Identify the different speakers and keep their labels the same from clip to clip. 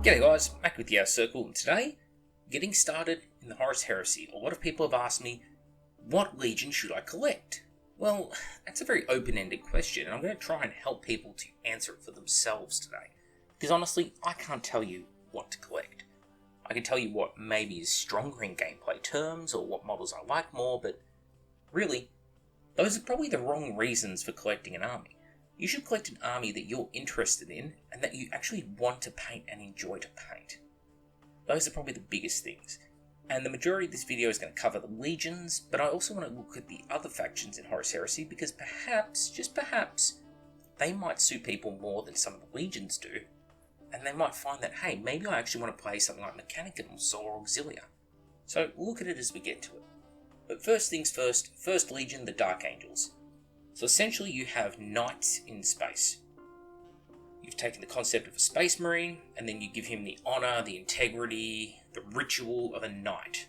Speaker 1: G'day guys, back with the Outer Circle, and today, getting started in the Horus Heresy. A lot of people have asked me, what legion should I collect? Well, that's a very open-ended question, and I'm going to try and help people to answer it for themselves today. Because honestly, I can't tell you what to collect. I can tell you what maybe is stronger in gameplay terms, or what models I like more, but really, those are probably the wrong reasons for collecting an army. You should collect an army that you're interested in and that you actually want to paint and enjoy to paint. Those are probably the biggest things. And the majority of this video is going to cover the legions, but I also want to look at the other factions in Horus Heresy because perhaps, just perhaps, they might suit people more than some of the legions do. And they might find that, hey, maybe I actually want to play something like Mechanicum or Solar Auxilia. So look at it as we get to it. But first things first, First Legion, the Dark Angels. So essentially you have knights in space. You've taken the concept of a space marine, and then you give him the honour, the integrity, the ritual of a knight.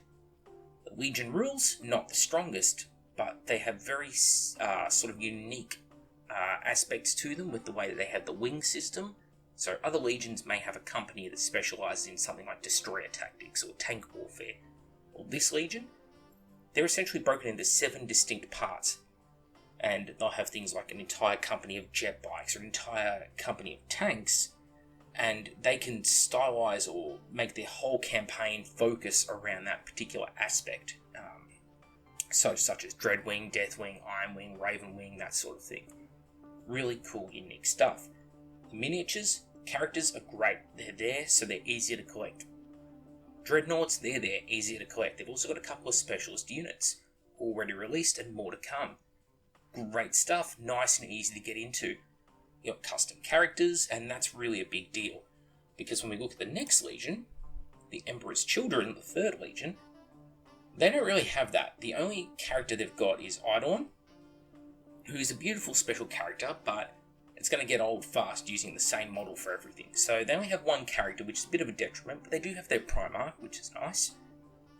Speaker 1: The Legion rules, not the strongest, but they have very sort of unique aspects to them with the way that they have the wing system. So other legions may have a company that specialises in something like destroyer tactics or tank warfare. Well, this legion, they're essentially broken into 7 distinct parts. And they'll have things like an entire company of jet bikes or an entire company of tanks, and they can stylize or make their whole campaign focus around that particular aspect. Such as Dreadwing, Deathwing, Ironwing, Ravenwing, that sort of thing. Really cool, unique stuff. The miniatures, characters are great. They're there, so they're easier to collect. Dreadnoughts, they're there, easier to collect. They've also got a couple of specialist units already released and more to come. Great stuff, nice and easy to get into. You've got custom characters, and that's really a big deal. Because when we look at the next legion, the Emperor's Children, the third legion, they don't really have that. The only character they've got is Eidorn, who's a beautiful special character, but it's going to get old fast using the same model for everything. So they only have one character, which is a bit of a detriment, but they do have their Primarch, which is nice.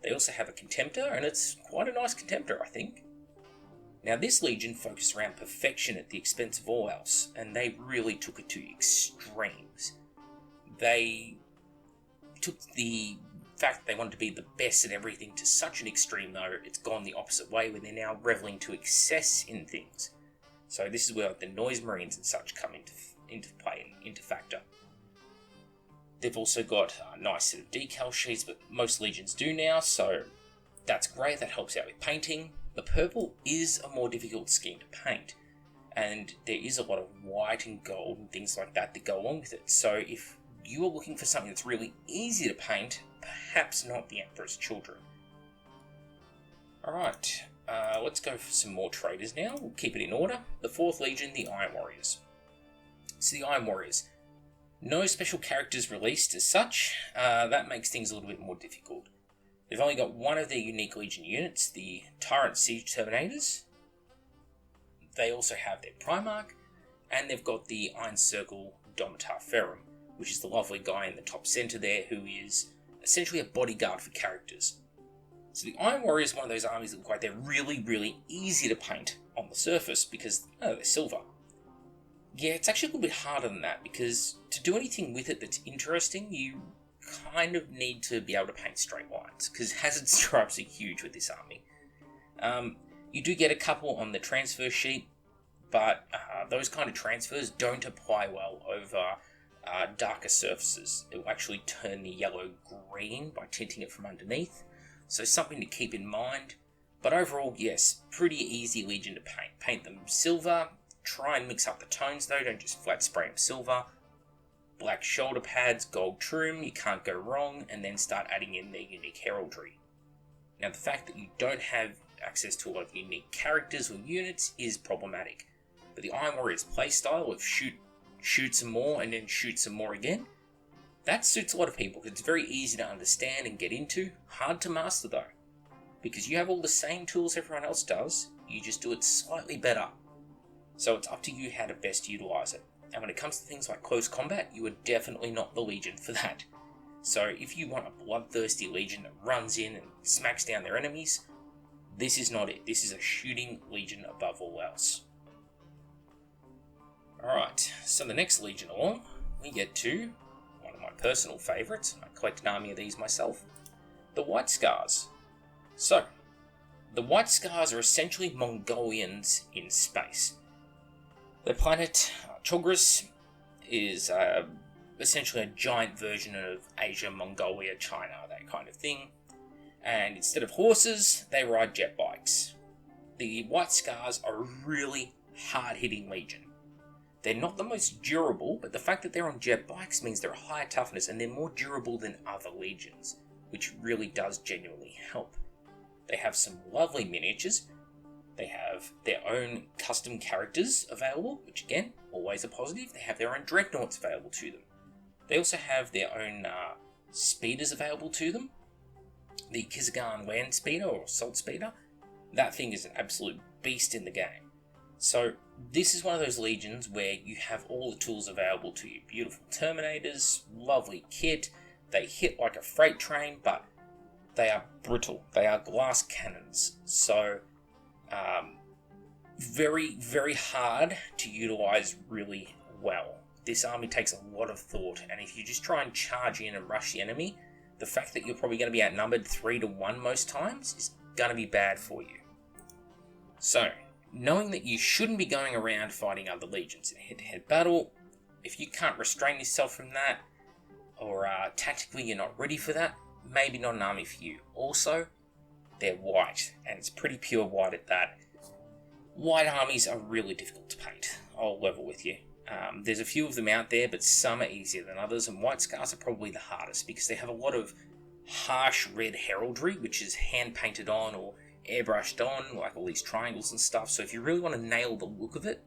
Speaker 1: They also have a Contemptor, and it's quite a nice Contemptor, I think. Now this legion focused around perfection at the expense of all else, and they really took it to extremes. They took the fact that they wanted to be the best at everything to such an extreme, though it's gone the opposite way, where they're now reveling to excess in things. So this is where the Noise Marines and such come into play and into factor. They've also got a nice set of decal sheets, but most legions do now, so that's great, that helps out with painting. The purple is a more difficult scheme to paint, and there is a lot of white and gold and things like that go along with it. So if you are looking for something that's really easy to paint, perhaps not the Emperor's Children. Alright, let's go for some more traders now. We'll keep it in order. The 4th Legion, the Iron Warriors. So the Iron Warriors. No special characters released as such. That makes things a little bit more difficult. They've only got one of their unique Legion units, the Tyrant Siege Terminators. They also have their Primarch, and they've got the Iron Circle Domitar Ferrum, which is the lovely guy in the top centre there who is essentially a bodyguard for characters. So the Iron Warrior is one of those armies that look like they're really, really easy to paint on the surface because, they're silver. Yeah, it's actually a little bit harder than that because to do anything with it that's interesting, you kind of need to be able to paint straight lines because hazard stripes are huge with this army. You do get a couple on the transfer sheet, but those kind of transfers don't apply well over darker surfaces. It will actually turn the yellow green by tinting it from underneath, so something to keep in mind. But overall, yes, pretty easy legion to paint. Paint them silver, try and mix up the tones though, don't just flat spray them silver. Black shoulder pads, gold trim, you can't go wrong, and then start adding in their unique heraldry. Now the fact that you don't have access to a lot of unique characters or units is problematic, but the Iron Warrior's playstyle of shoot some more and then shoot some more again, that suits a lot of people because it's very easy to understand and get into, hard to master though, because you have all the same tools everyone else does, you just do it slightly better. So it's up to you how to best utilise it. And when it comes to things like close combat, you are definitely not the Legion for that. So if you want a bloodthirsty Legion that runs in and smacks down their enemies, this is not it. This is a shooting Legion above all else. Alright, so the next Legion along, we get to one of my personal favourites. I collect an army of these myself. The White Scars. So, the White Scars are essentially Mongolians in space. Their planet, Chogris, is essentially a giant version of Asia, Mongolia, China, that kind of thing. And instead of horses, they ride jet bikes. The White Scars are a really hard-hitting legion. They're not the most durable, but the fact that they're on jet bikes means they're higher toughness and they're more durable than other legions, which really does genuinely help. They have some lovely miniatures. They have their own custom characters available, which again, always a positive. They have their own dreadnoughts available to them. They also have their own speeders available to them. The Kizagan land speeder or assault speeder, that thing is an absolute beast in the game. So this is one of those legions where you have all the tools available to you. Beautiful Terminators, lovely kit. They hit like a freight train, but they are brittle. They are glass cannons. So very, very hard to utilize really well. This army takes a lot of thought, and if you just try and charge in and rush the enemy, the fact that you're probably going to be outnumbered 3-1 most times is going to be bad for you. So, knowing that you shouldn't be going around fighting other legions in a head-to-head battle, if you can't restrain yourself from that, or tactically you're not ready for that, maybe not an army for you. Also, they're white, and it's pretty pure white at that. White armies are really difficult to paint, I'll level with you. There's a few of them out there, but some are easier than others, and White Scars are probably the hardest because they have a lot of harsh red heraldry, which is hand-painted on or airbrushed on, like all these triangles and stuff, so if you really want to nail the look of it,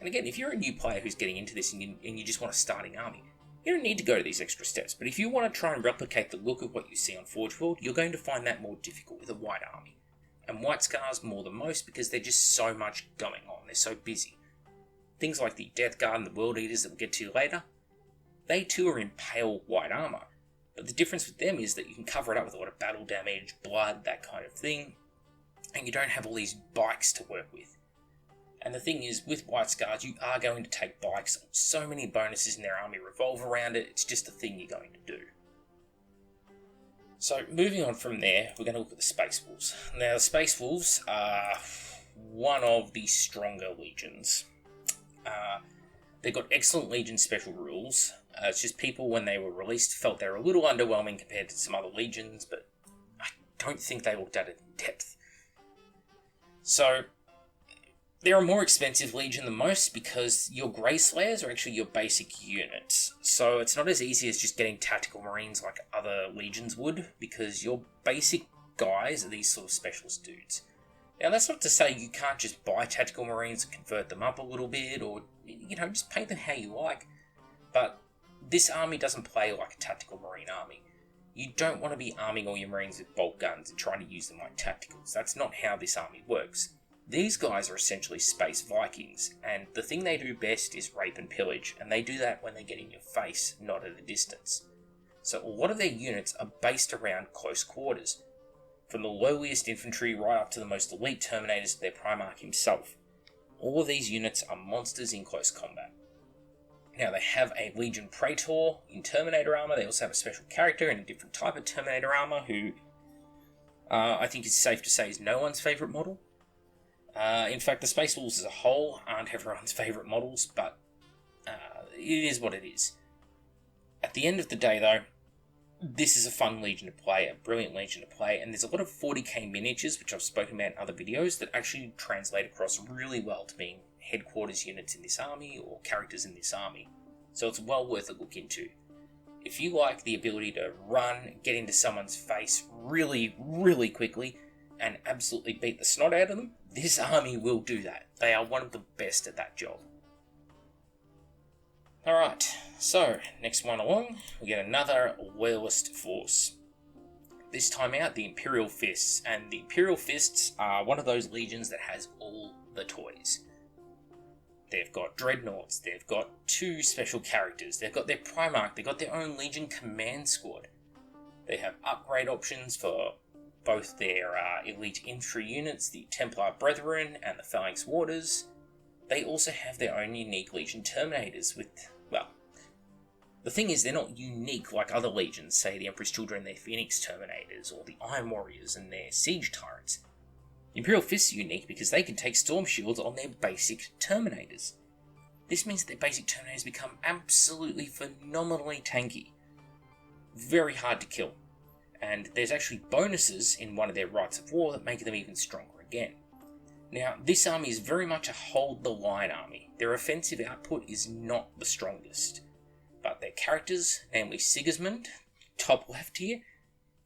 Speaker 1: and again, if you're a new player who's getting into this and you just want a starting army, you don't need to go to these extra steps, but if you want to try and replicate the look of what you see on Forge World, you're going to find that more difficult with a white army. And White Scars more than most because there's just so much going on, they're so busy. Things like the Death Guard and the World Eaters that we'll get to later, they too are in pale white armour, but the difference with them is that you can cover it up with a lot of battle damage, blood, that kind of thing, and you don't have all these bikes to work with. And the thing is, with White Scars, you are going to take bikes. So many bonuses in their army revolve around it, it's just a thing you're going to do. So, moving on from there, we're going to look at the Space Wolves. Now, the Space Wolves are one of the stronger legions. They've got excellent Legion special rules. It's just people, when they were released, felt they were a little underwhelming compared to some other legions, but I don't think they looked at it in depth. So, they're a more expensive legion than most because your Grey Slayers are actually your basic units. So it's not as easy as just getting tactical marines like other legions would, because your basic guys are these sort of specialist dudes. Now that's not to say you can't just buy tactical marines and convert them up a little bit, or just paint them how you like. But this army doesn't play like a tactical marine army. You don't want to be arming all your marines with bolt guns and trying to use them like tacticals. That's not how this army works. These guys are essentially space Vikings, and the thing they do best is rape and pillage, and they do that when they get in your face, not at a distance. So a lot of their units are based around close quarters, from the lowliest infantry right up to the most elite Terminators of their Primarch himself. All of these units are monsters in close combat. Now they have a Legion Praetor in Terminator armor, they also have a special character in a different type of Terminator armor who I think it's safe to say is no one's favourite model. In fact, the Space Wolves as a whole aren't everyone's favourite models, but it is what it is. At the end of the day, though, this is a fun legion to play, a brilliant legion to play, and there's a lot of 40k miniatures, which I've spoken about in other videos, that actually translate across really well to being headquarters units in this army, or characters in this army. So it's well worth a look into. If you like the ability to run, get into someone's face really, really quickly, and absolutely beat the snot out of them, this army will do that. They are one of the best at that job. Alright, so next one along, we get another Loyalist force. This time out, the Imperial Fists, and the Imperial Fists are one of those legions that has all the toys. They've got Dreadnoughts, they've got 2 special characters, they've got their Primarch, they've got their own Legion Command Squad. They have upgrade options for both their elite infantry units, the Templar Brethren and the Phalanx Warders. They also have their own unique Legion Terminators with, well, The thing is, they're not unique like other legions, say the Emperor's Children, their Phoenix Terminators, or the Iron Warriors and their Siege Tyrants. Imperial Fists are unique because they can take Storm Shields on their basic Terminators. This means that their basic Terminators become absolutely phenomenally tanky. Very hard to kill. And there's actually bonuses in one of their Rites of War that make them even stronger again. Now, this army is very much a hold-the-line army. Their offensive output is not the strongest. But their characters, namely Sigismund, top left here,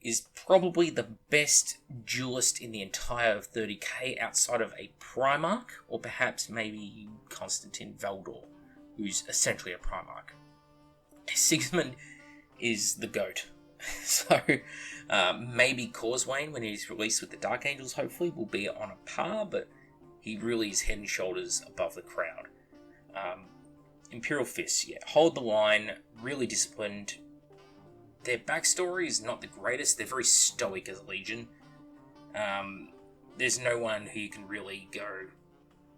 Speaker 1: is probably the best duelist in the entire 30k outside of a Primarch, or perhaps maybe Constantine Valdor, who's essentially a Primarch. Sigismund is the GOAT. So, maybe Causewayne, when he's released with the Dark Angels, hopefully, will be on a par, but he really is head and shoulders above the crowd. Imperial Fists, yeah, hold the line, really disciplined. Their backstory is not the greatest. They're very stoic as a legion. There's no one who you can really go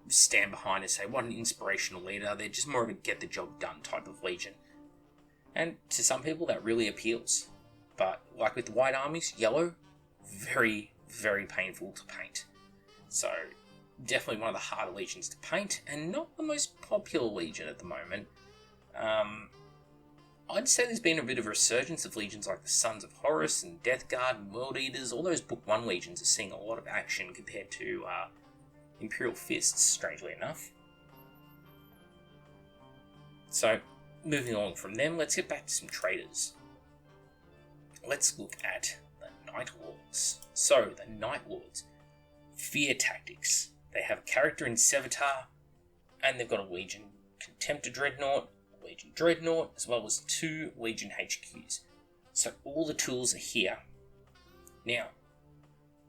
Speaker 1: stand behind and say, what an inspirational leader. They're just more of a get-the-job-done type of legion. And to some people, that really appeals. But like with the white armies, yellow, very, very painful to paint. So, definitely one of the harder legions to paint, and not the most popular legion at the moment. I'd say there's been a bit of a resurgence of legions like the Sons of Horus and Death Guard and World Eaters. All those Book 1 legions are seeing a lot of action compared to Imperial Fists, strangely enough. So, moving on from them, let's get back to some traders. Let's look at the Night Lords. So, the Night Lords. Fear tactics. They have a character in Sevatar, and they've got a Legion Contemptor Dreadnought, a Legion Dreadnought, as well as 2 Legion HQs. So all the tools are here. Now,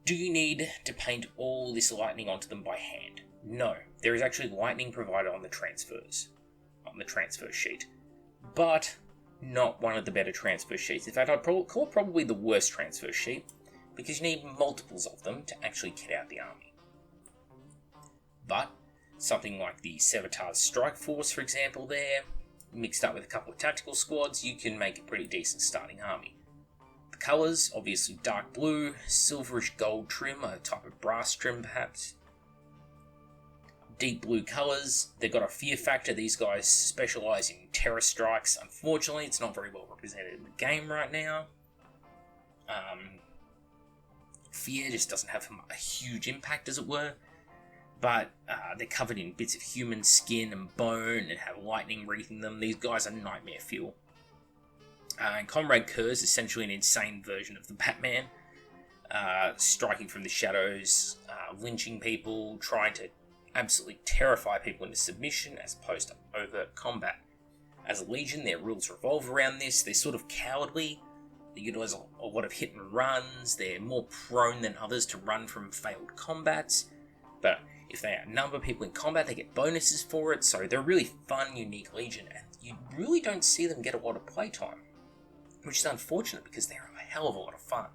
Speaker 1: do you need to paint all this lightning onto them by hand? No, there is actually lightning provided on the transfers, on the transfer sheet. But not one of the better transfer sheets. In fact, I'd call it probably the worst transfer sheet, because you need multiples of them to actually kit out the army. But something like the Sevatar's Strike Force, for example, there, mixed up with a couple of tactical squads, you can make a pretty decent starting army. The colours, obviously dark blue, silverish gold trim, a type of brass trim perhaps. Deep blue colours, they've got a fear factor. These guys specialise in terror strikes. Unfortunately, it's not very well represented in the game right now. Fear just doesn't have a huge impact, as it were. But they're covered in bits of human skin and bone and have lightning wreathing them. These guys are nightmare fuel. And Comrade Kerr is essentially an insane version of the Batman. Striking from the shadows, lynching people, trying to absolutely terrify people into submission as opposed to overt combat. As a Legion, their rules revolve around this. They're sort of cowardly. They utilize a lot of hit and runs. They're more prone than others to run from failed combats. But if they outnumber people in combat, they get bonuses for it. So they're a really fun, unique Legion. And you really don't see them get a lot of playtime, which is unfortunate because they're a hell of a lot of fun.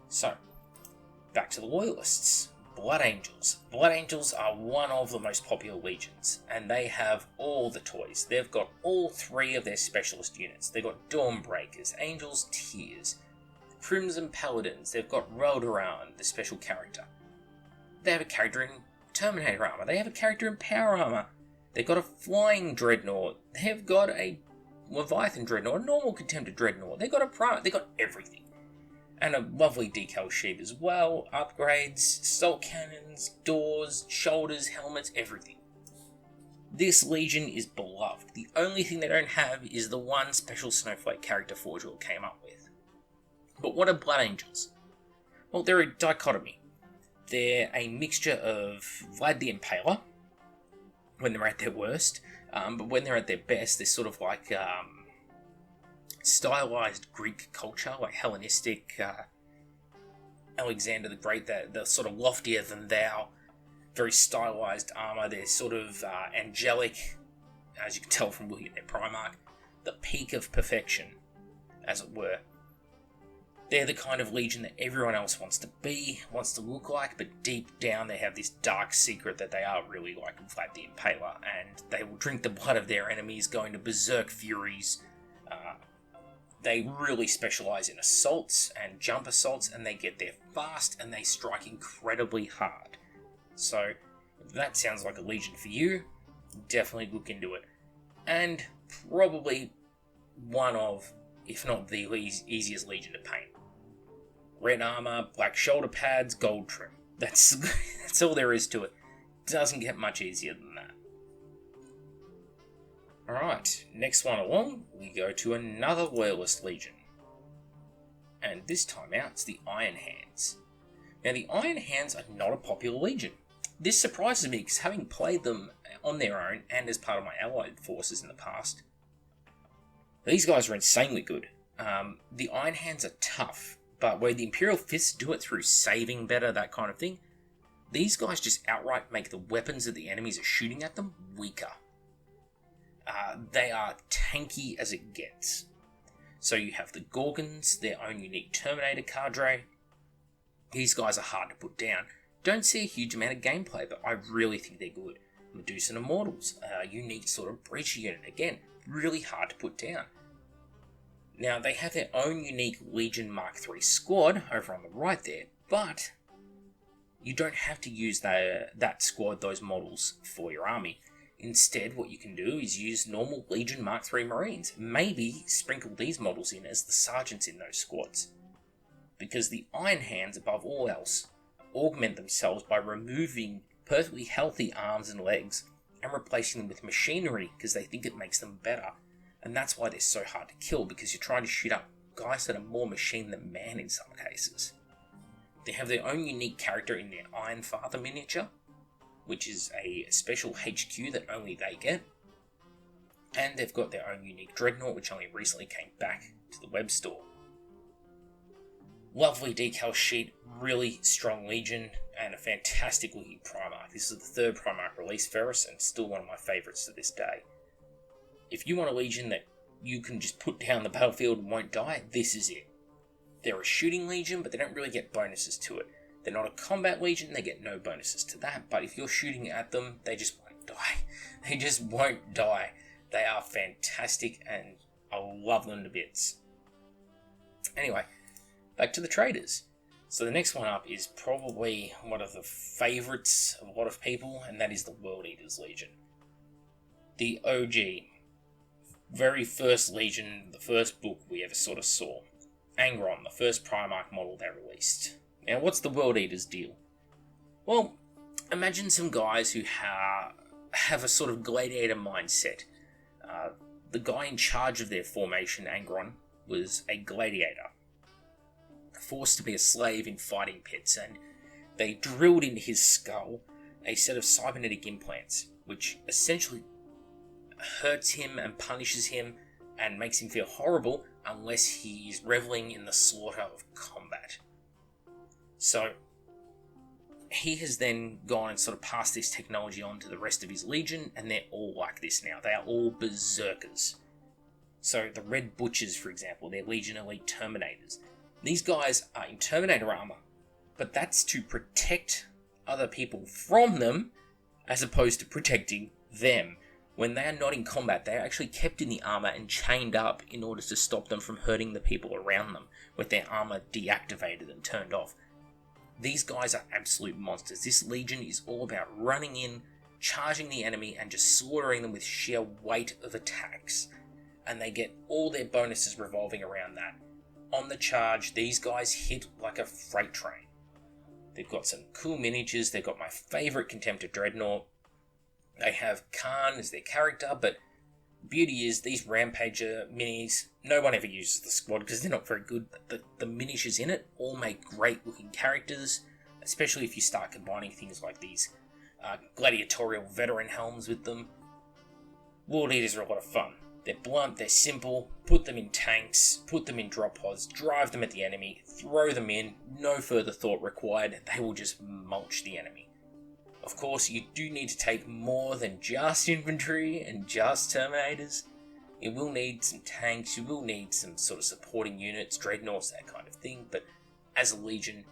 Speaker 1: So, back to the Loyalists. Blood Angels. Blood Angels are one of the most popular legions, and they have all the toys. They've got all 3 of their specialist units. They've got Dawnbreakers, Angels Tears, Crimson Paladins. They've got Reldoran, the special character. They have a character in Terminator armor. They have a character in Power armor. They've got a Flying Dreadnought. They've got a Leviathan Dreadnought, a normal Contemptor Dreadnought. They've got a Prime. They've got everything. And a lovely decal sheet as well, upgrades, assault cannons, doors, shoulders, helmets, everything. This Legion is beloved. The only thing they don't have is the one special Snowflake character Forge World came up with. But what are Blood Angels? Well, they're a dichotomy. They're a mixture of Vlad the Impaler, when they're at their worst, but when they're at their best, they're sort of like stylized Greek culture, like Hellenistic, Alexander the Great, the sort of loftier than thou, very stylized armor. They're sort of angelic, as you can tell from looking at their Primarch, the peak of perfection, as it were. They're the kind of Legion that everyone else wants to be, wants to look like, but deep down they have this dark secret that they are really like Vlad the Impaler, and they will drink the blood of their enemies, go into berserk furies. They really specialise in assaults and jump assaults, and they get there fast, and they strike incredibly hard. So, if that sounds like a Legion for you, definitely look into it. And probably one of, if not the easiest Legion to paint. Red armour, black shoulder pads, gold trim. That's all there is to it. Doesn't get much easier than that. Alright, next one along, we go to another Loyalist Legion. And this time out, it's the Iron Hands. Now, the Iron Hands are not a popular Legion. This surprises me because having played them on their own and as part of my allied forces in the past, these guys are insanely good. The Iron Hands are tough, but where the Imperial Fists do it through saving better, that kind of thing, these guys just outright make the weapons that the enemies are shooting at them weaker. They are tanky as it gets. So you have the Gorgons, their own unique Terminator cadre. These guys are hard to put down. Don't see a huge amount of gameplay, but I really think they're good. Medusan Immortals, a unique sort of breach unit. Again, really hard to put down. Now, they have their own unique Legion Mark III squad over on the right there, but you don't have to use that squad, those models, for your army. Instead, what you can do is use normal Legion Mark III Marines. Maybe sprinkle these models in as the sergeants in those squads. Because the Iron Hands, above all else, augment themselves by removing perfectly healthy arms and legs and replacing them with machinery because they think it makes them better. And that's why they're so hard to kill, because you're trying to shoot up guys that are more machine than man in some cases. They have their own unique character in their Iron Father miniature, which is a special HQ that only they get. And they've got their own unique Dreadnought, which only recently came back to the web store. Lovely decal sheet, really strong Legion, and a fantastic looking Primarch. This is the third Primarch release for us, and still one of my favourites to this day. If you want a Legion that you can just put down the battlefield and won't die, this is it. They're a shooting Legion, but they don't really get bonuses to it. They're not a combat Legion, they get no bonuses to that, but if you're shooting at them, they just won't die. They just won't die. They are fantastic, and I love them to bits. Anyway, back to the traders. So the next one up is probably one of the favourites of a lot of people, and that is the World Eaters Legion. The OG, very first Legion, the first book we ever sort of saw. Angron, the first Primarch model they released. Now, what's the World Eaters deal? Well, imagine some guys who have a sort of gladiator mindset. The guy in charge of their formation, Angron, was a gladiator, forced to be a slave in fighting pits, and they drilled into his skull a set of cybernetic implants, which essentially hurts him and punishes him and makes him feel horrible unless he is reveling in the slaughter of combat. So he has then gone and sort of passed this technology on to the rest of his Legion, and they're all like this now. They are all berserkers. So the Red Butchers, for example, they're Legion Elite Terminators. These guys are in Terminator armor, but that's to protect other people from them as opposed to protecting them. When they are not in combat, they are actually kept in the armor and chained up in order to stop them from hurting the people around them, with their armor deactivated and turned off. These guys are absolute monsters. This Legion is all about running in, charging the enemy, and just slaughtering them with sheer weight of attacks. And they get all their bonuses revolving around that. On the charge, these guys hit like a freight train. They've got some cool miniatures. They've got my favourite Contemptor Dreadnought. They have Khan as their character, but the beauty is these Rampager minis, no one ever uses the squad because they're not very good, but the miniatures in it all make great looking characters, especially if you start combining things like these gladiatorial veteran helms with them. World Eaters are a lot of fun. They're blunt, they're simple, put them in tanks, put them in drop pods, drive them at the enemy, throw them in, no further thought required, they will just mulch the enemy. Of course, you do need to take more than just infantry and just Terminators. You will need some tanks, you will need some sort of supporting units, dreadnoughts, that kind of thing, but as a Legion,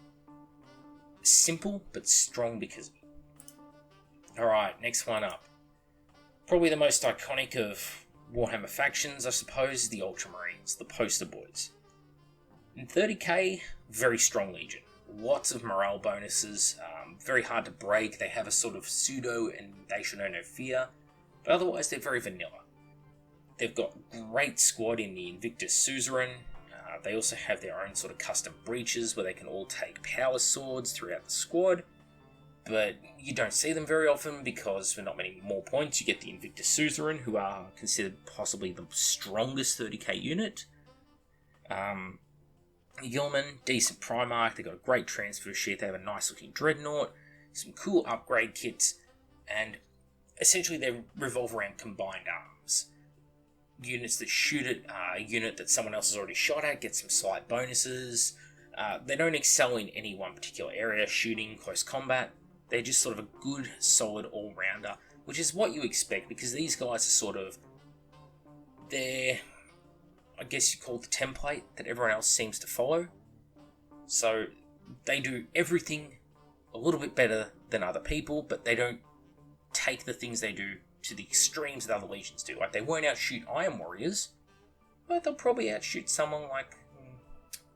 Speaker 1: simple but strong because of it. Alright, next one up. Probably the most iconic of Warhammer factions, I suppose, is the Ultramarines, the poster boys. In 30k, very strong Legion. Lots of morale bonuses, very hard to break. They have a sort of pseudo and they should know no fear, but otherwise they're very vanilla. They've got great squad in the Invictus Suzerain. They also have their own sort of custom breaches where they can all take power swords throughout the squad, but you don't see them very often because for not many more points you get the Invictus Suzerain, who are considered possibly the strongest 30k unit. Yeoman, decent Primarch, they've got a great transfer sheet, they have a nice looking Dreadnought, some cool upgrade kits, and essentially they revolve around combined arms. Units that shoot at a unit that someone else has already shot at get some slight bonuses. They don't excel in any one particular area, shooting, close combat. They're just sort of a good, solid all-rounder, which is what you expect because these guys are sort of, they're, I guess you call it the template that everyone else seems to follow. So they do everything a little bit better than other people, but they don't take the things they do to the extremes that other legions do. Like, they won't outshoot Iron Warriors, but they'll probably outshoot someone like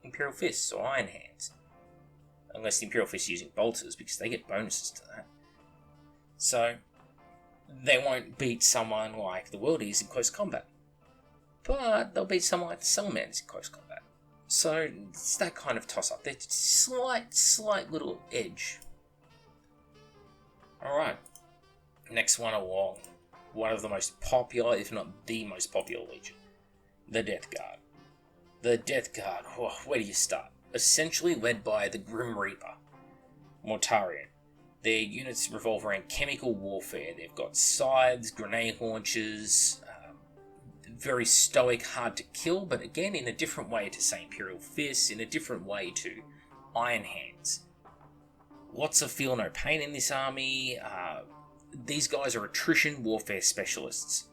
Speaker 1: Imperial Fists or Iron Hands. Unless the Imperial Fists are using bolters, because they get bonuses to that. So, they won't beat someone like the Worldies in close combat. But they'll beat someone like the Salamanders in close combat. So, it's that kind of toss-up. There's slight little edge. Alright. Next one along. One of the most popular, if not the most popular Legion. The Death Guard. The Death Guard, where do you start? Essentially led by the Grim Reaper, Mortarion. Their units revolve around chemical warfare. They've got scythes, grenade launchers, very stoic, hard to kill, but again in a different way to, say, Imperial Fists, in a different way to Iron Hands. Lots of feel no pain in this army. These guys are attrition warfare specialists.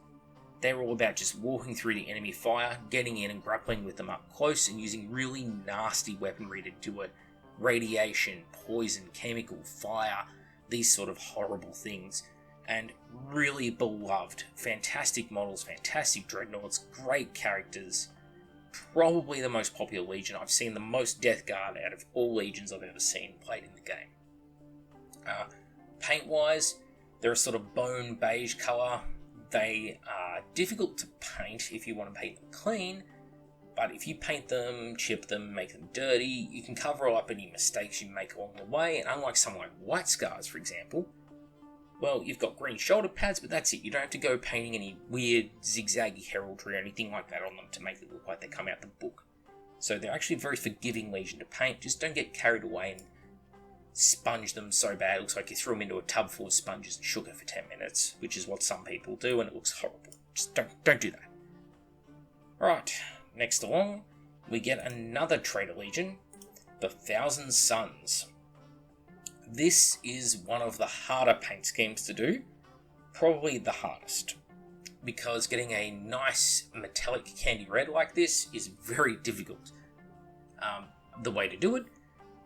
Speaker 1: They're all about just walking through the enemy fire, getting in and grappling with them up close, and using really nasty weaponry to do it. Radiation, poison, chemical, fire, these sort of horrible things. And really beloved. Fantastic models, fantastic dreadnoughts, great characters. Probably the most popular Legion. I've seen the most Death Guard out of all Legions I've ever seen played in the game. Paint-wise, they're a sort of bone beige colour. They are difficult to paint if you want to paint them clean, but if you paint them, chip them, make them dirty, you can cover up any mistakes you make along the way, and unlike someone like White Scars, for example, well, you've got green shoulder pads, but that's it. You don't have to go painting any weird zigzaggy heraldry or anything like that on them to make them look like they come out the book. So they're actually a very forgiving Legion to paint. Just don't get carried away and sponge them so bad it looks like you threw them into a tub full of sponges and shook it for 10 minutes, which is what some people do, and it looks horrible. Just don't do that. Alright, next along, we get another Traitor Legion, the Thousand Sons. This is one of the harder paint schemes to do, probably the hardest, because getting a nice metallic candy red like this is very difficult. The way to do it,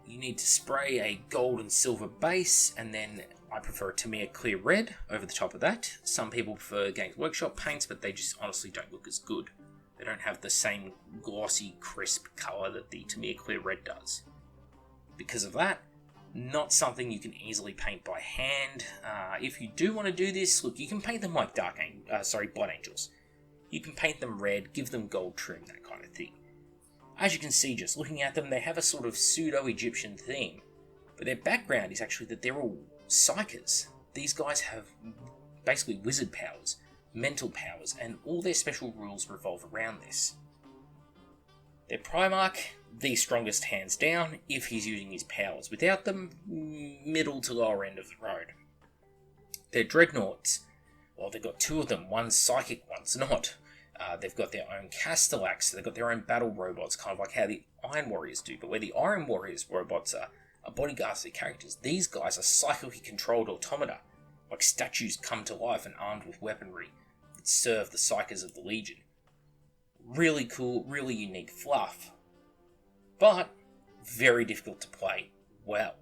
Speaker 1: you need to spray a gold and silver base, and then I prefer a Tamiya clear red over the top of that. Some people prefer Games Workshop paints, but they just honestly don't look as good. They don't have the same glossy, crisp colour that the Tamiya clear red does. Because of that, not something you can easily paint by hand. If you do want to do this, look, you can paint them like Blood Angels. You can paint them red, give them gold trim, that kind of thing. As you can see, just looking at them, they have a sort of pseudo-Egyptian theme, but their background is actually that they're all psychers. These guys have basically wizard powers, mental powers, and all their special rules revolve around this. Their Primarch, the strongest hands down, if he's using his powers. Without them, middle to lower end of the road. Their Dreadnoughts, well, they've got two of them, one's psychic, one's not. They've got their own Castellax, so they've got their own battle robots, kind of like how the Iron Warriors do, but where the Iron Warriors robots are bodyguards to their characters, these guys are psychically controlled automata, like statues come to life and armed with weaponry that serve the psychers of the Legion. Really cool, really unique fluff. But very difficult to play well.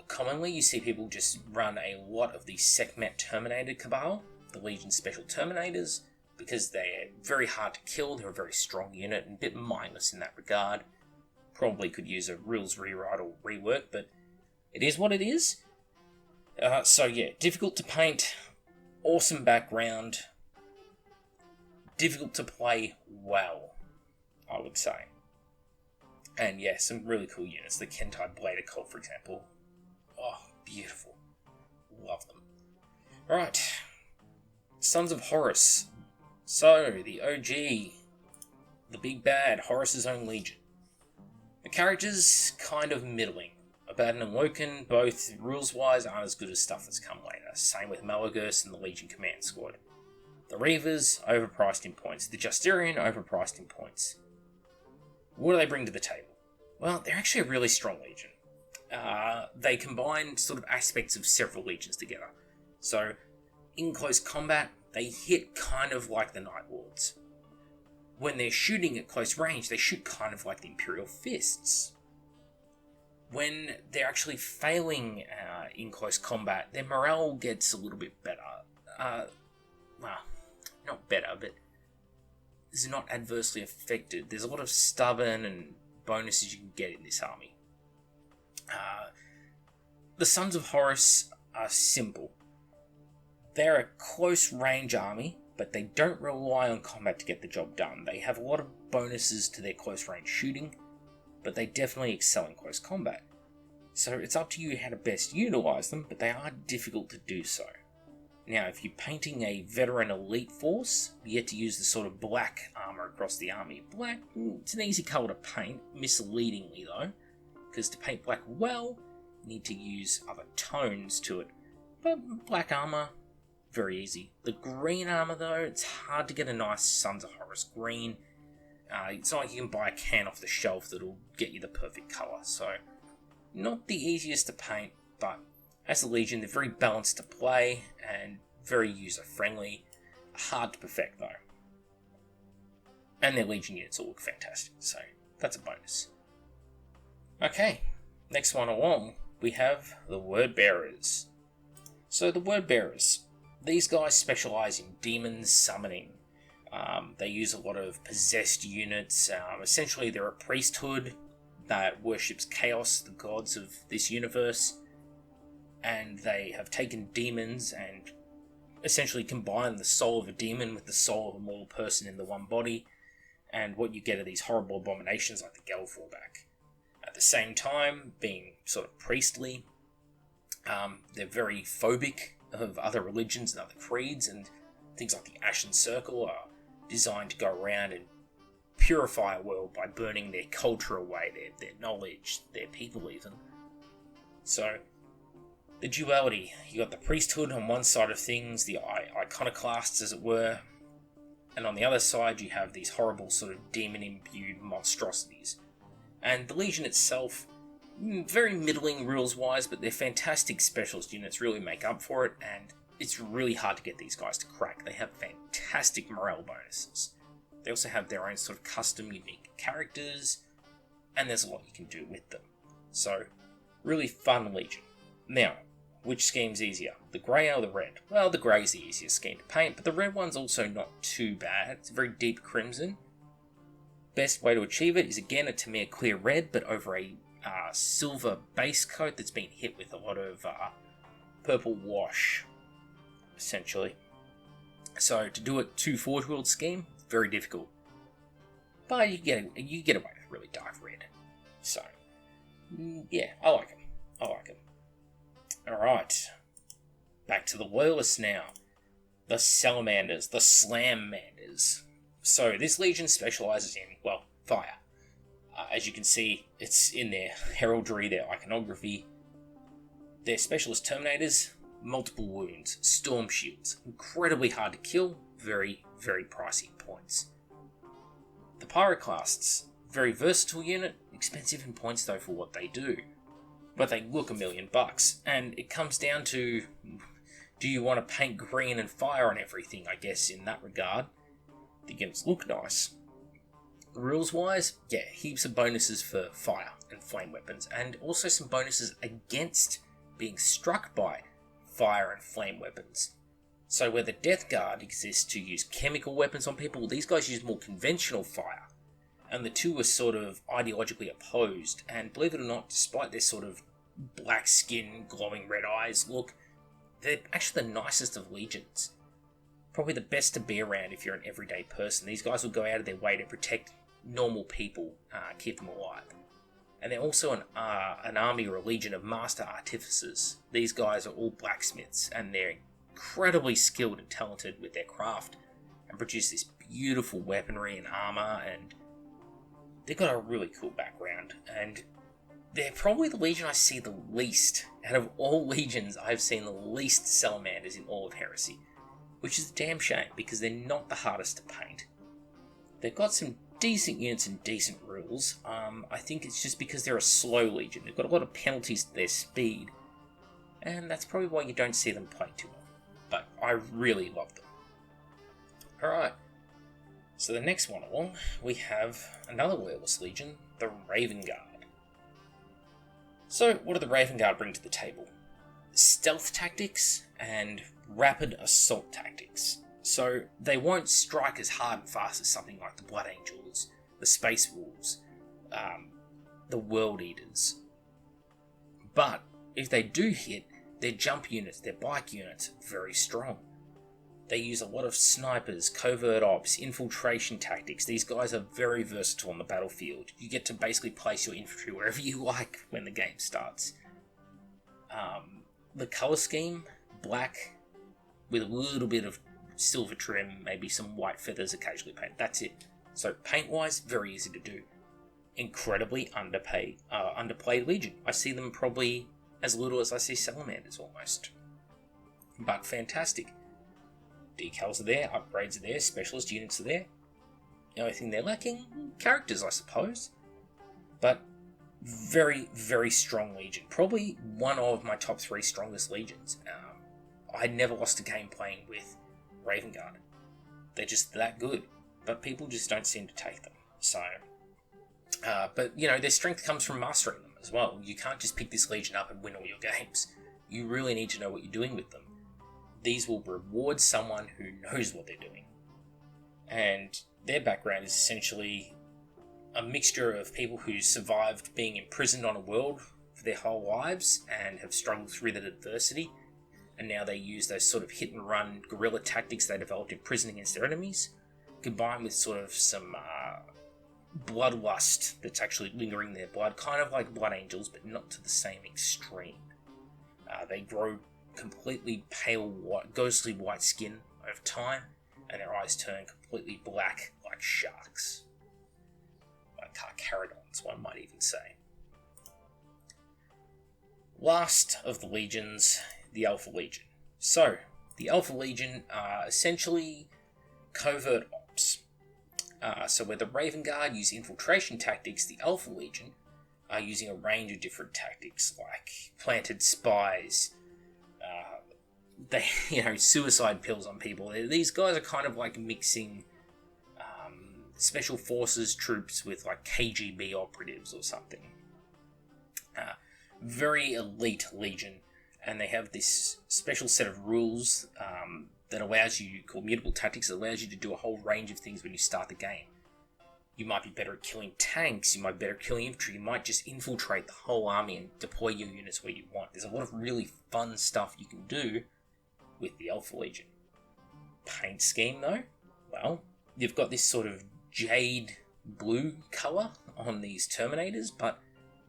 Speaker 1: Commonly, you see people just run a lot of the Sekhmet Terminator Cabal, the Legion Special Terminators, because they're very hard to kill, they're a very strong unit, and a bit mindless in that regard. Probably could use a rules rewrite or rework, but it is what it is. So yeah, difficult to paint, awesome background, difficult to play well, I would say. And yeah, some really cool units. The Kentai Blade Cult, for example. Oh, beautiful. Love them. Right. Sons of Horus. So, the OG. The big bad, Horus's own Legion. The characters, kind of middling. Abaddon and Woken, both rules-wise, aren't as good as stuff that's come later. Same with Malagos and the Legion Command Squad. The Reavers, overpriced in points. The Justinian, overpriced in points. What do they bring to the table? Well, they're actually a really strong Legion. They combine sort of aspects of several legions together. So, in close combat, they hit kind of like the Night Lords. When they're shooting at close range, they shoot kind of like the Imperial Fists. When they're actually failing in close combat, their morale gets a little bit better. Well, not better, but is not adversely affected. There's a lot of stubborn and bonuses you can get in this army. The Sons of Horus are simple. They're a close range army, but they don't rely on combat to get the job done. They have a lot of bonuses to their close range shooting, but they definitely excel in close combat. So it's up to you how to best utilise them, but they are difficult to do so. Now, if you're painting a veteran elite force, you get to use the sort of black armour across the army. Black, it's an easy colour to paint, misleadingly though, because to paint black well, you need to use other tones to it. But black armour, very easy. The green armour though, it's hard to get a nice Sons of Horus green. It's not like you can buy a can off the shelf that'll get you the perfect colour, so not the easiest to paint, but as a Legion, they're very balanced to play and very user-friendly. Hard to perfect, though. And their Legion units all look fantastic, so that's a bonus. Okay, next one along, we have the Word Bearers. So the Word Bearers, these guys specialise in demon summoning. They use a lot of possessed units. Essentially, they're a priesthood that worships chaos, the gods of this universe. And they have taken demons and essentially combined the soul of a demon with the soul of a mortal person in the one body, and what you get are these horrible abominations like the Gelfallback. At the same time, being sort of priestly, they're very phobic of other religions and other creeds, and things like the Ashen Circle are designed to go around and purify a world by burning their culture away, their knowledge, their people even. So, the duality, you got the priesthood on one side of things, the iconoclasts as it were, and on the other side you have these horrible sort of demon-imbued monstrosities. And the Legion itself, very middling rules-wise, but they're fantastic specialist units, really make up for it, and it's really hard to get these guys to crack. They have fantastic morale bonuses. They also have their own sort of custom, unique characters, and there's a lot you can do with them. So, really fun Legion. Now, which scheme's easier, the grey or the red? Well, the grey's the easiest scheme to paint, but the red one's also not too bad. It's a very deep crimson. Best way to achieve it is again a Tamir clear red, but over a silver base coat that's been hit with a lot of purple wash, essentially. So to do it 2 Forge World scheme, very difficult. But you get away with really dark red. So, yeah, I like them. Alright, back to the Loyalists now. The Salamanders, the Slammanders. So this Legion specialises in, well, fire. As you can see, it's in their heraldry, their iconography. Their specialist Terminators, multiple wounds, storm shields, incredibly hard to kill, very, very pricey points. The Pyroclasts, very versatile unit, expensive in points though for what they do. But they look $1 million, and it comes down to, do you want to paint green and fire on everything, I guess, in that regard? The units look nice. Rules-wise, yeah, heaps of bonuses for fire and flame weapons, and also some bonuses against being struck by fire and flame weapons. So where the Death Guard exists to use chemical weapons on people, these guys use more conventional fire. And the two are sort of ideologically opposed, and believe it or not, despite their sort of black skin, glowing red eyes look, they're actually the nicest of legions. Probably the best to be around if you're an everyday person. These guys will go out of their way to protect normal people, keep them alive. And they're also an army or a legion of master artificers. These guys are all blacksmiths, and they're incredibly skilled and talented with their craft, and produce this beautiful weaponry and armour, and they've got a really cool background, and they're probably the legion I see the least. Out of all legions, I've seen the least Salamanders in all of Heresy, which is a damn shame, because they're not the hardest to paint. They've got some decent units and decent rules. I think it's just because they're a slow legion. They've got a lot of penalties to their speed, and that's probably why you don't see them play too often. But I really love them. Alright, so the next one along, we have another Loyalist Legion, the Raven Guard. So, what do the Raven Guard bring to the table? Stealth tactics and rapid assault tactics. So, they won't strike as hard and fast as something like the Blood Angels, the Space Wolves, the World Eaters. But, if they do hit, their jump units, their bike units, very strong. They use a lot of snipers, covert ops, infiltration tactics. These guys are very versatile on the battlefield. You get to basically place your infantry wherever you like when the game starts. The colour scheme, black, with a little bit of silver trim, maybe some white feathers occasionally painted. That's it. So paint-wise, very easy to do. Incredibly underplayed legion. I see them probably as little as I see Salamanders almost. But fantastic. Decals are there, upgrades are there, specialist units are there. The only thing they're lacking, characters, I suppose. But very, very strong legion. Probably one of my top 3 strongest legions. I never lost a game playing with Raven Guard. They're just that good, but people just don't seem to take them. So, but you know, their strength comes from mastering them as well. You can't just pick this legion up and win all your games. You really need to know what you're doing with them. These will reward someone who knows what they're doing. And their background is essentially a mixture of people who survived being imprisoned on a world for their whole lives and have struggled through that adversity, and now they use those sort of hit and run guerrilla tactics they developed in prison against their enemies, combined with sort of some bloodlust that's actually lingering in their blood, kind of like Blood Angels, but not to the same extreme. They grow completely pale white, ghostly white skin over time, and their eyes turn completely black like sharks. Like carcharodons, one might even say. Last of the legions, the Alpha Legion. So, the Alpha Legion are essentially covert ops. So where the Raven Guard use infiltration tactics, the Alpha Legion are using a range of different tactics, like planted spies, suicide pills on people. These guys are kind of like mixing special forces troops with like KGB operatives or something. Very elite legion, and they have this special set of rules that allows you, called mutable tactics, that allows you to do a whole range of things when you start the game. You might be better at killing tanks, you might be better at killing infantry, you might just infiltrate the whole army and deploy your units where you want. There's a lot of really fun stuff you can do with the Alpha Legion. Paint scheme though, well, you've got this sort of jade blue colour on these Terminators, but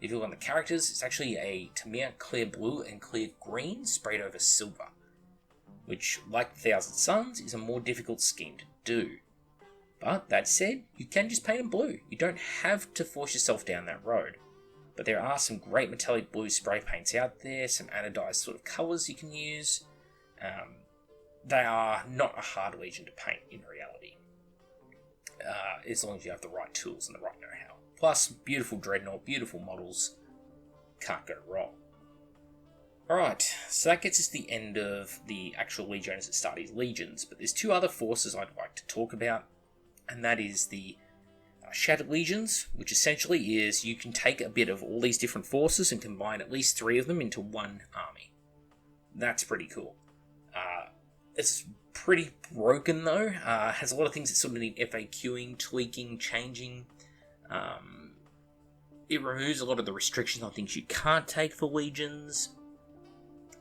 Speaker 1: if you look on the characters, it's actually a Tamir clear blue and clear green sprayed over silver, which, like the Thousand Suns, is a more difficult scheme to do. But that said, you can just paint them blue. You don't have to force yourself down that road. But there are some great metallic blue spray paints out there, some anodized sort of colours you can use. They are not a hard legion to paint in reality, as long as you have the right tools and the right know-how. Plus, beautiful dreadnought, beautiful models, can't go wrong. Alright, so that gets us to the end of the actual Legiones Astartes legions, but there's 2 other forces I'd like to talk about. and that is the Shattered Legions, which essentially is you can take a bit of all these different forces and combine at least 3 of them into one army. That's pretty cool. It's pretty broken though. Has a lot of things that sort of need FAQing, tweaking, changing. It removes a lot of the restrictions on things you can't take for legions.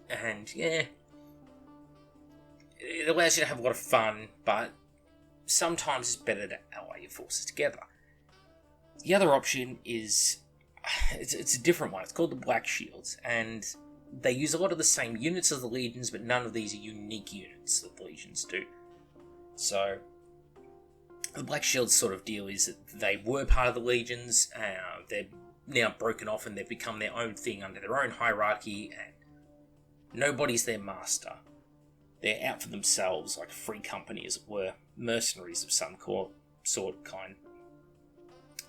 Speaker 1: And yeah, it allows you to have a lot of fun, but sometimes it's better to ally your forces together. The other option is, it's a different one. It's called the Black Shields, and they use a lot of the same units as the Legions, but none of these are unique units that the Legions do. So, the Black Shields sort of deal is that they were part of the Legions, they're now broken off and they've become their own thing under their own hierarchy, and nobody's their master. They're out for themselves, like a free company, as it were, mercenaries of some kind.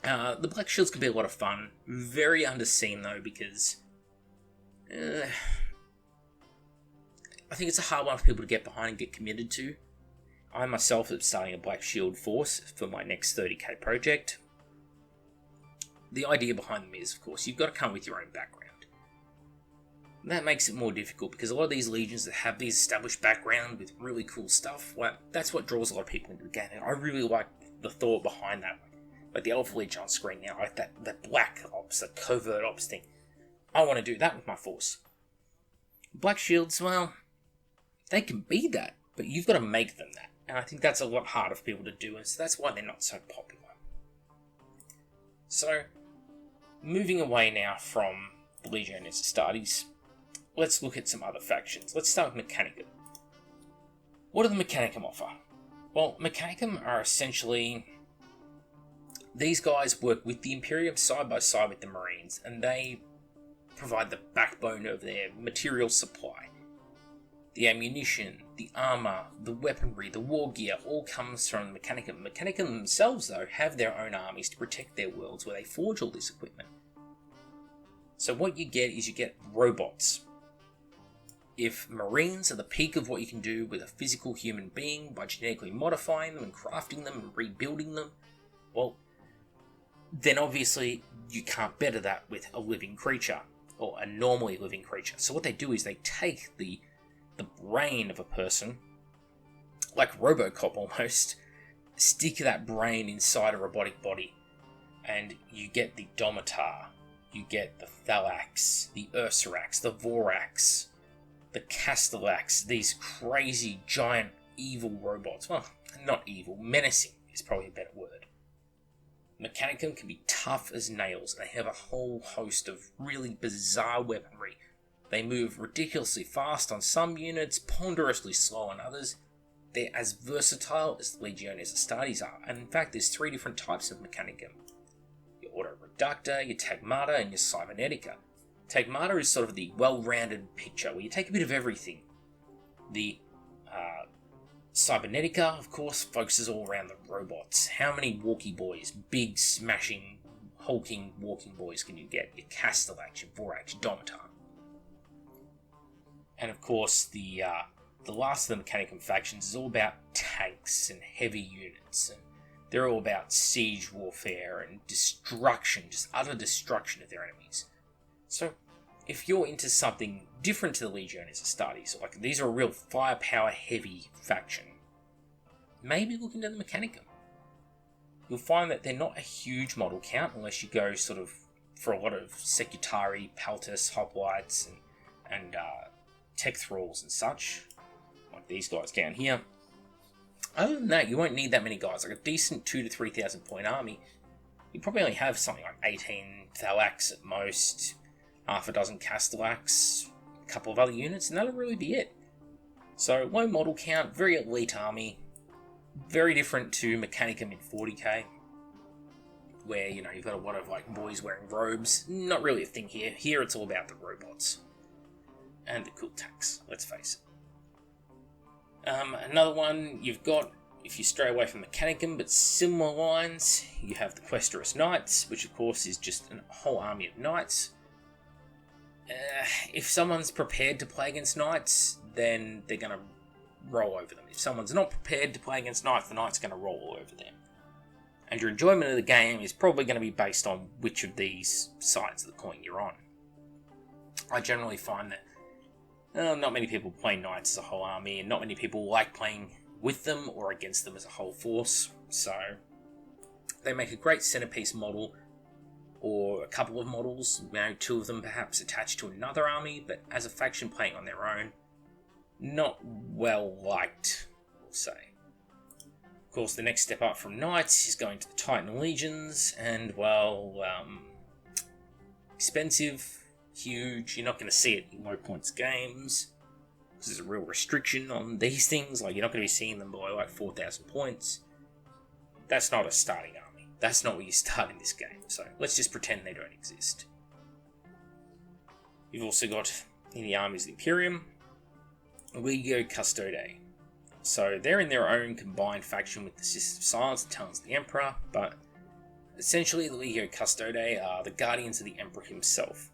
Speaker 1: The Black Shields can be a lot of fun, very underseen though, because I think it's a hard one for people to get behind and get committed to. I myself am starting a Black Shield force for my next 30k project. The idea behind them is, of course, you've got to come with your own background. And that makes it more difficult because a lot of these legions that have these established background with really cool stuff, well, that's what draws a lot of people into the game. And I really like the thought behind that. Like the Alpha Legion on screen now, like that black ops, that covert ops thing. I want to do that with my force. Black Shields, well, they can be that, but you've got to make them that. And I think that's a lot harder for people to do, and so that's why they're not so popular. So, moving away now from the Legionnaires Astartes, let's look at some other factions. Let's start with Mechanicum. What do the Mechanicum offer? Well, Mechanicum are essentially... These guys work with the Imperium side by side with the Marines, and they provide the backbone of their material supply. The ammunition, the armour, the weaponry, the war gear all comes from Mechanicum. Mechanicum themselves, though, have their own armies to protect their worlds where they forge all this equipment. So what you get is you get robots. If Marines are the peak of what you can do with a physical human being by genetically modifying them and crafting them and rebuilding them, well, then obviously you can't better that with a living creature, or a normally living creature. So what they do is they take the brain of a person, like Robocop almost, stick that brain inside a robotic body, and you get the Domitar, you get the Thalax, the Ursarax, the Vorax, the Castellax, these crazy, giant, evil robots. Well, not evil, menacing is probably a better word. Mechanicum can be tough as nails, and they have a whole host of really bizarre weaponry. They move ridiculously fast on some units, ponderously slow on others. They're as versatile as the Legionnaires Astartes are, and in fact there's 3 different types of Mechanicum. Your Auto-Reductor, your Tagmata, and your Cybernetica. Tagmata is sort of the well-rounded picture, where you take a bit of everything. The Cybernetica, of course, focuses all around the robots. How many walkie boys, big, smashing, hulking walking boys can you get? Your Castellax, your Vorax, your Domitar. And of course, the last of the Mechanicum factions is all about tanks and heavy units. And they're all about siege warfare and destruction, just utter destruction of their enemies. So, if you're into something different to the Legionnaires Astartes, like these are a real firepower heavy faction, maybe look into the Mechanicum. You'll find that they're not a huge model count unless you go sort of for a lot of Secutari, Paltus, Hoplites, and Tech Thralls and such, like these guys down here. Other than that, you won't need that many guys. Like a decent 2,000 to 3,000 point army, you probably only have something like 18 Thalax at most, half a dozen Castellax, a couple of other units, and that'll really be it. So low model count, very elite army, very different to Mechanicum in 40k, where, you know, you've got a lot of like boys wearing robes. Not really a thing here. Here it's all about the robots and the cool tanks, let's face it. Another one you've got, if you stray away from Mechanicum, but similar lines, you have the Questorus Knights, which of course is just a whole army of knights. If someone's prepared to play against knights, then they're going to roll over them. If someone's not prepared to play against knights, the knights are going to roll all over them. And your enjoyment of the game is probably going to be based on which of these sides of the coin you're on. I generally find that not many people play knights as a whole army, and not many people like playing with them or against them as a whole force. So they make a great centerpiece model, or a couple of models, two of them perhaps attached to another army, but as a faction playing on their own, not well liked, we'll say. Of course, the next step up from Knights is going to the Titan Legions, and, expensive, huge. You're not going to see it in low points games, because there's a real restriction on these things. You're not going to be seeing them below 4,000 points. That's not a starting army. That's not where you start in this game, so let's just pretend they don't exist. You've also got, in the armies, the Imperium, Legio Custode. So they're in their own combined faction with the Sisters of Silence and Talons of the Emperor, but essentially the Legio Custode are the guardians of the Emperor himself.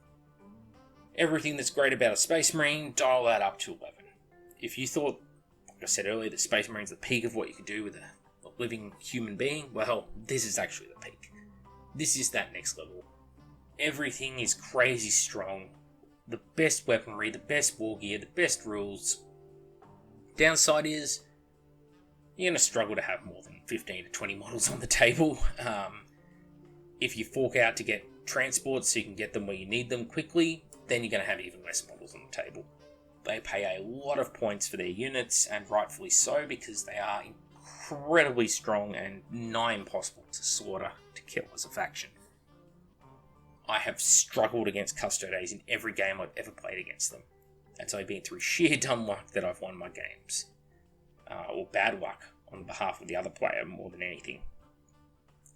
Speaker 1: Everything that's great about a Space Marine, dial that up to 11. If you thought, like I said earlier, that Space Marine's the peak of what you could do with a living human being, well, this is actually the peak. This is that next level. Everything is crazy strong. The best weaponry, the best war gear, the best rules. Downside is, you're going to struggle to have more than 15 to 20 models on the table. If you fork out to get transports so you can get them where you need them quickly, then you're going to have even less models on the table. They pay a lot of points for their units, and rightfully so, because they are incredibly strong and nigh impossible to slaughter, to kill as a faction. I have struggled against Custodes in every game I've ever played against them. It's only been through sheer dumb luck that I've won my games. Or bad luck on behalf of the other player more than anything.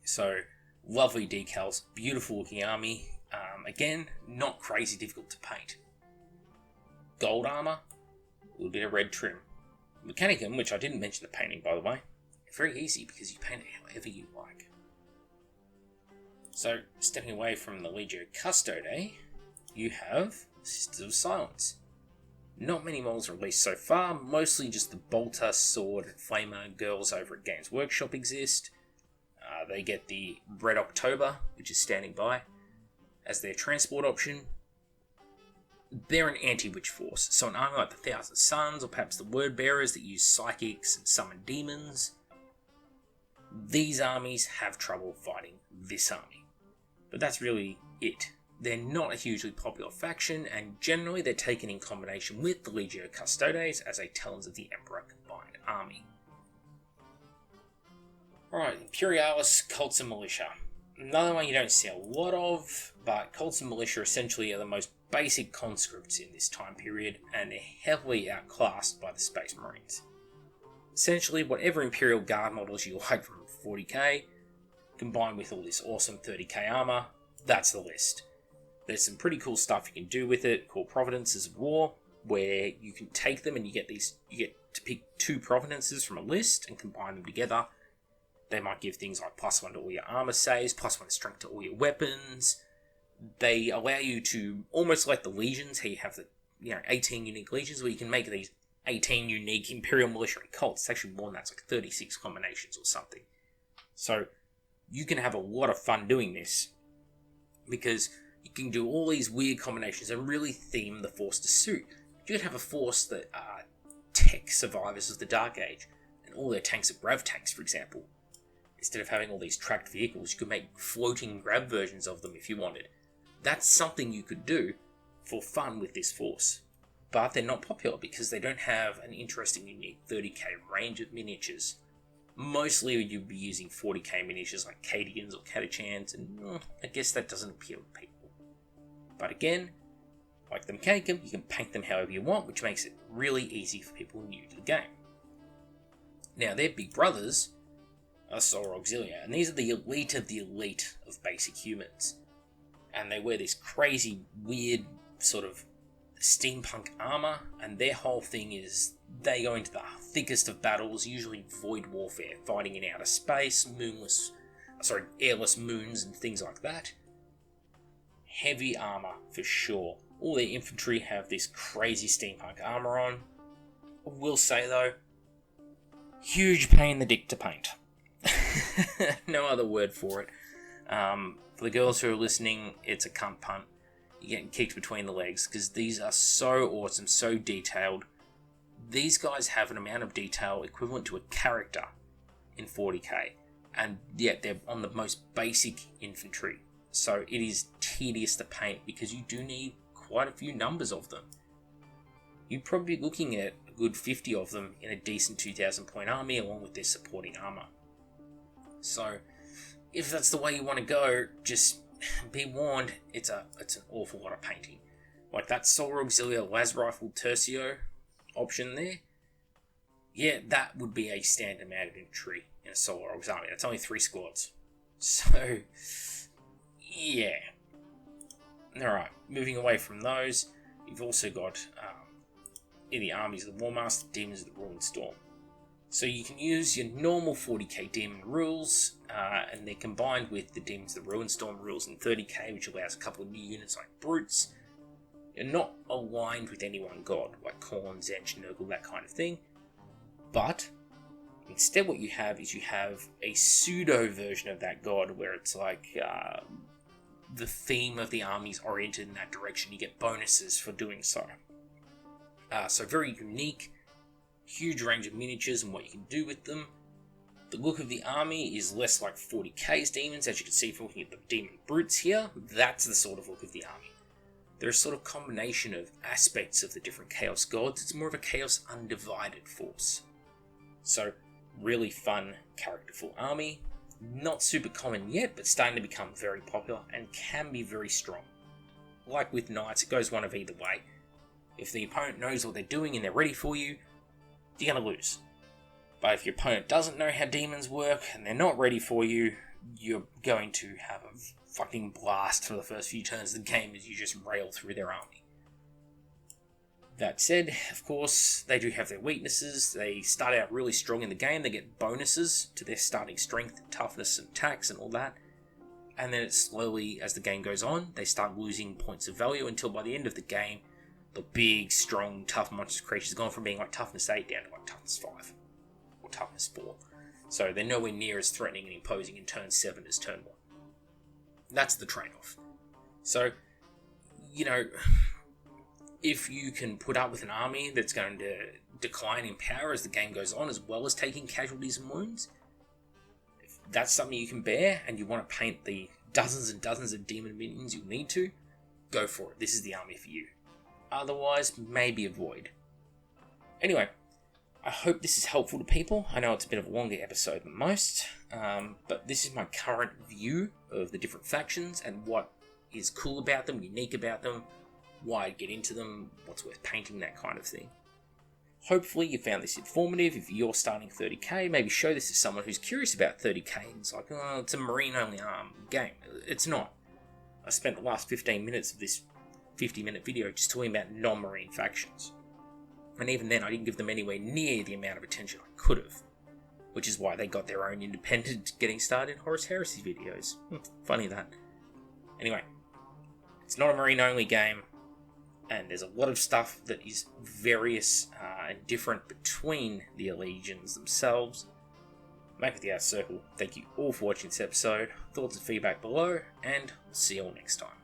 Speaker 1: So, lovely decals, beautiful looking army. Again, not crazy difficult to paint. Gold armour, a little bit of red trim. Mechanicum, which I didn't mention the painting by the way, very easy because you paint it however you like. So, stepping away from the Legio Custode, you have Sisters of Silence. Not many models released so far, mostly just the Bolter, Sword, and Flamer girls over at Games Workshop exist. They get the Red October, which is standing by, as their transport option. They're an anti-witch force, so an army like the Thousand Suns, or perhaps the Word Bearers that use psychics and summon demons, these armies have trouble fighting this army. But that's really it. They're not a hugely popular faction, and generally they're taken in combination with the Legio Custodes as a Talons of the Emperor combined army. Alright, Imperialis, Cults and Militia. Another one you don't see a lot of, but Cults and Militia essentially are the most basic conscripts in this time period, and they're heavily outclassed by the Space Marines. Essentially, whatever Imperial Guard models you like from 40k, combined with all this awesome 30k armor, that's the list. There's some pretty cool stuff you can do with it, called Providences of War, where you can take them and you get to pick 2 Providences from a list and combine them together. They might give things like +1 to all your armor saves, +1 strength to all your weapons. They allow you to, almost like the legions, how you have the 18 unique legions, where you can make these 18 unique Imperial Militia and cults. It's actually more than that, it's like 36 combinations or something. So you can have a lot of fun doing this, because you can do all these weird combinations and really theme the force to suit. You could have a force that are tech survivors of the Dark Age, and all their tanks are grav tanks, for example. Instead of having all these tracked vehicles, you could make floating grab versions of them if you wanted. That's something you could do for fun with this force. But they're not popular because they don't have an interesting, unique 30k range of miniatures. Mostly you'd be using 40k miniatures like Cadians or Catachans, and I guess that doesn't appeal to people. But again, like the Mechanicum, you can paint them however you want, which makes it really easy for people new to the game. Now, their big brothers are Solar Auxilia, and these are the elite of basic humans. And they wear this crazy, weird, sort of steampunk armor, and their whole thing is they go into the thickest of battles, usually void warfare, fighting in outer space, airless moons and things like that. Heavy armor, for sure. All their infantry have this crazy steampunk armor on. I will say though, huge pain in the dick to paint. No other word for it. For the girls who are listening, it's a cunt punt. You're getting kicked between the legs, because these are so awesome, so detailed. These guys have an amount of detail equivalent to a character in 40k, and yet they're on the most basic infantry. So it is tedious to paint, because you do need quite a few numbers of them. You're probably looking at a good 50 of them in a decent 2,000 point army, along with their supporting armor. So if that's the way you want to go, just be warned, it's an awful lot of painting. Like that Solar Auxiliary Las Rifle Tercio option there, yeah, that would be a standard amount of infantry in a Solar Aux army. That's only 3 squads. So, yeah. Alright, moving away from those, you've also got in the armies of the Warmaster, Demons of the Ruined Storm. So you can use your normal 40k demon rules, and they're combined with the Demons of the Ruined Storm rules in 30k, which allows a couple of new units like Brutes. You're not aligned with any one god, like Khorne, Tzeentch, Nurgle, that kind of thing. But instead what you have is you have a pseudo version of that god, where it's like the theme of the army is oriented in that direction. You get bonuses for doing so. So very unique, huge range of miniatures and what you can do with them. The look of the army is less like 40k's demons, as you can see from looking at the demon brutes here. That's the sort of look of the army. There's a sort of combination of aspects of the different chaos gods. It's more of a chaos undivided force. So really fun, characterful army. Not super common yet, but starting to become very popular and can be very strong. Like with knights, it goes one of either way. If the opponent knows what they're doing and they're ready for you, you're going to lose. But if your opponent doesn't know how demons work and they're not ready for you, you're going to have a fucking blast for the first few turns of the game as you just rail through their army. That said, of course, they do have their weaknesses. They start out really strong in the game. They get bonuses to their starting strength, toughness, and attacks and all that. And then it slowly, as the game goes on, they start losing points of value until by the end of the game, the big, strong, tough monster creatures gone from being like toughness 8 down to like toughness 5 or toughness 4. So they're nowhere near as threatening and imposing in turn 7 as turn 1. That's the trade-off. So, you know, if you can put up with an army that's going to decline in power as the game goes on, as well as taking casualties and wounds, if that's something you can bear and you want to paint the dozens and dozens of demon minions you need to, go for it. This is the army for you. Otherwise, maybe avoid. Anyway, I hope this is helpful to people. I know it's a bit of a longer episode than most, but this is my current view of the different factions and what is cool about them, unique about them, why I get into them, what's worth painting, that kind of thing. Hopefully you found this informative. If you're starting 30k, maybe show this to someone who's curious about 30k and it's like, oh, it's a marine-only game. It's not. I spent the last 15 minutes of this 50-minute video just talking about non-marine factions. And even then, I didn't give them anywhere near the amount of attention I could have. Which is why they got their own independent getting started Horus Heresy videos. Funny that. Anyway, it's not a marine-only game, and there's a lot of stuff that is various and different between the legions themselves. Make it the Outer Circle. Thank you all for watching this episode. Thoughts and feedback below, and I'll see you all next time.